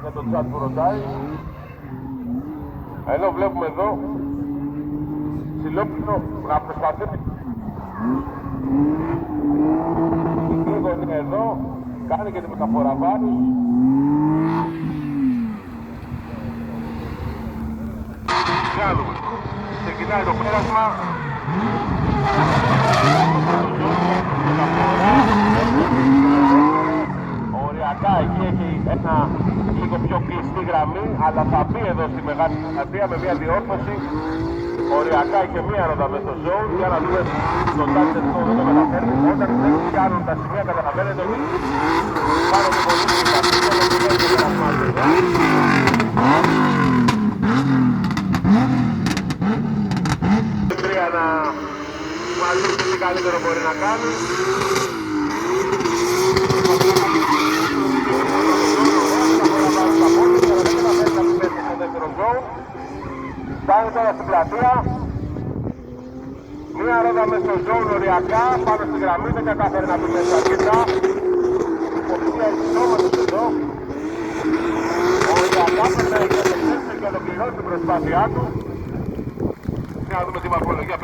Για το chat που ρωτάει. Ενώ βλέπουμε εδώ Ψηλόπινο να προσπαθεί. Η Γρήγορη είναι εδώ, κάνει και τη μεταφορά βάρους. Κάνουμε. Ξεκινάει το πέρασμα. Οριακά εκεί έχει ένα λίγο πιο κλειστή γραμμή, αλλά θα μπει εδώ στη Μεγάλη Πλατεία με μια διόρθωση. Οριακά και μία ρόδα μες στο ζώο για να δούμε το τάξη αυτό δεν το μεταφέρει. Όταν δεν πιάνουν τα σημεία καταλαβαίνετε ότι πάνω και πολύ σημαντικό και δεν είναι περασμάτες. Τρία να μας δει τι καλύτερο μπορεί να κάνει. Φτάνει τώρα στην πλατεία. Μία ρόδα μες στο ζώο οριακά, πάνω στη γραμμή, δεν κατάφερε να πει μέσα αρκετά. Υποψία εξυνόματος εδώ. Οριακά περνάει και το ξέρει και ολοκληρώσει την προσπάθειά του. Να δούμε τη μορφολογία.